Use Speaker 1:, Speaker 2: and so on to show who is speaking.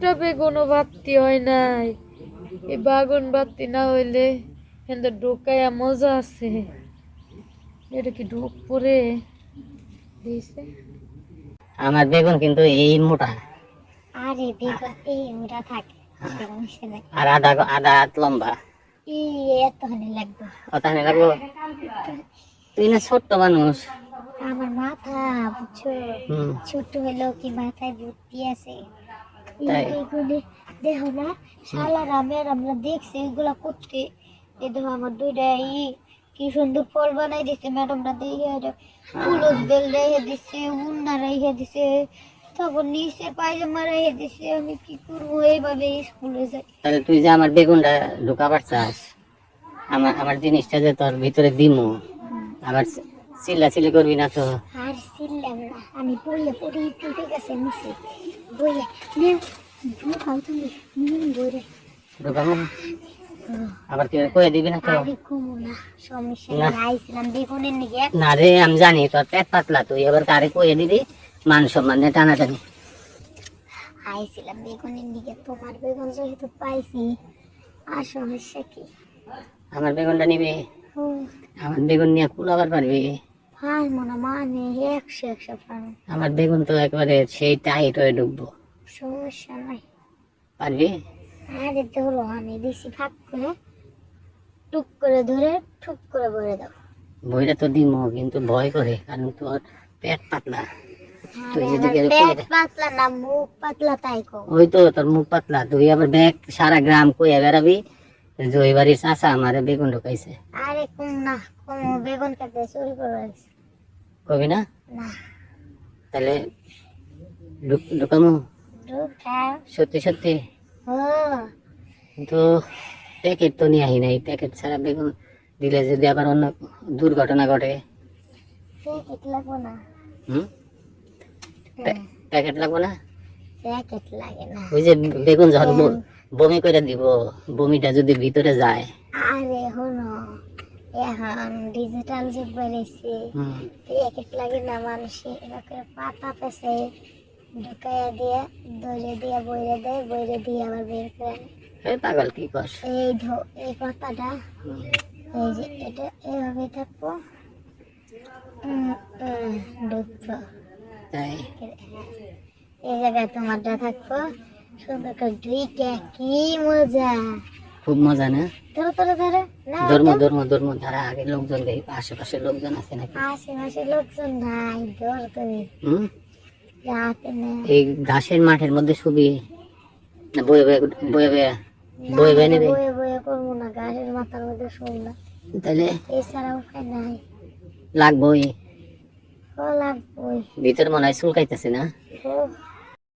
Speaker 1: একটা বেগুনও বাতি হয় নাই। এই বাগুন বাতি না হইলে এখানে ঢোকায়া মজা আছে। এটা কি ঢোক পরে দিয়েছে?
Speaker 2: আমার বেগুন কিন্তু এই মোটা,
Speaker 3: আরে বেগুন এই ওরা থাকে
Speaker 2: আর আধা আধা হাত লম্বা।
Speaker 3: এতখানি লাগবে।
Speaker 2: ওখানে লাগবো। তুই না ছোট্ট মানুষ।
Speaker 3: আমার মাথা বুঝছো, ছোট হলেও কি মাথায় বুদ্ধি আছে।
Speaker 2: তাই?
Speaker 3: এইগুলি দেখো না, শালা রামের আমরা দেখছি এগুলা করতে। এই দেখো আমার দুইটা কি সুন্দর ফল বানাই দিছে ম্যাডামরা দিয়ে, পুলস বেল রেখে দিছে, উন্না রেখে দিছে, তখন নিচে পায়জামা রেখে দিছে। আমি কি করবো এইভাবে স্কুলে যাই?
Speaker 2: তাহলে তুই যে আমার বেগুনটা ঢুকাবার চাস, আমার জিনিসটা যে তোর ভিতরে দিমু, আবার চিল্লাচিল্লি করবি না তো?
Speaker 3: আর চিল্লাম না, আমি বইয়ে পড়ি ঠিক আছে নিচে বইয়ে নেও ঢুকাও তুমি বইরে
Speaker 2: ঢুকাবো আবার কেউ কয়ে দিবি না তো?
Speaker 3: আরে কমো না, সমস্যা নেই। আইছিলাম বেগুনের নিকে।
Speaker 2: না রে, আমি জানি তোর পেট পাতলা, তুই এবার কারে কয়ে দিবি? মান সম্মান নিয়ে টানাটানি।
Speaker 3: আইছিলাম বেগুনের নিকে, তোমার বেগুন যেহেতু পাইছি আর সমস্যা কি?
Speaker 2: আমার বেগুনটা নিবি? আমার বেগুন নিয়ে কুলাবার পারবি?
Speaker 3: ভাই মনে মানে 100 পারো।
Speaker 2: আমার বেগুন তো একবারে সেই টাইট হয়ে ঢুকবো।
Speaker 3: সমস্যা নাই,
Speaker 2: পারবি?
Speaker 3: আরে ধরো আমি দিছি ফাঁক করে, টুক করে ধরে ঠুক করে ভরে দাও।
Speaker 2: বইটা তো দিমো, কিন্তু ভয় করে, কারণ তোর পেট পাতলা। তুই
Speaker 3: আরে
Speaker 2: যদি
Speaker 3: আমার পেট পাতলা না, মুখ পাতলা, তাই কও।
Speaker 2: ওই তো তোর মুখ পাতলা, তুই আবার ব্যাগ সারা গ্রাম কইয়া বেড়াবি যে ওই বাড়ির চাচা আমারে বেগুন ঢুকাইছে।
Speaker 3: আরে কম না, কম বেগুন খেতে চুরি করে রাখছি।
Speaker 2: কবি না?
Speaker 3: না
Speaker 2: তাহলে ঢুকামো?
Speaker 3: ঢুকাও।
Speaker 2: সত্যি সত্যি?
Speaker 3: ও
Speaker 2: কিন্তু প্যাকেট তো নিয়ে আহি নাই, প্যাকেট ছাড়া বেগুন দিলে যদি আবার অন্য দুর্ঘটনা ঘটে?
Speaker 3: প্যাকেট লাগবো না।
Speaker 2: হুম, প্যাকেট লাগবে না?
Speaker 3: প্যাকেট লাগে না।
Speaker 2: ওই যে বেগুন যখন বমি করে দিব, বমিটা যদি ভিতরে যায়?
Speaker 3: আরে হনো, এখন ডিজিটাল যুগ বেড়েছে, প্যাকেট লাগে না। মানুষ এরকম পাতা পেছে ঢুকাইয়া দিয়ে দইরে দিয়ে বইরে দেয়, বইরে দিয়ে আবার বের করে আনে।
Speaker 2: এই পাগল কি কর?
Speaker 3: এই পাতাটা এই যে এটা এভাবে থাকবো, ঢুকবো।
Speaker 2: তাই?
Speaker 3: এই জায়গায় তোমারটা থাকবো, সুন্দর করে দুইটা। কি মজা!
Speaker 2: খুব মজা না?
Speaker 3: ধরো ধরো ধরো না,
Speaker 2: ধর্ম ধর্ম ধর্ম ধারা আগে লোকজন দেয়, আশেপাশে লোকজন আছে নাকি?
Speaker 3: আশেপাশে লোকজন নাই, ধর তুমি রাতে না।
Speaker 2: এই ঘাসের মাঠের মধ্যে শুবি না বয়ে বয়ে বয়ে বয়ে বয়ে বয়ে নেবে?
Speaker 3: বয়ে বয়ে করবো না, গাছের মাথার মধ্যে শুন না,
Speaker 2: তাহলে
Speaker 3: এছাড়া উপায় নাই।
Speaker 2: লাগবোই।
Speaker 3: ও লাগবই।
Speaker 2: ভিতরে মনে হয় চুলকাইতেছে না?
Speaker 3: ও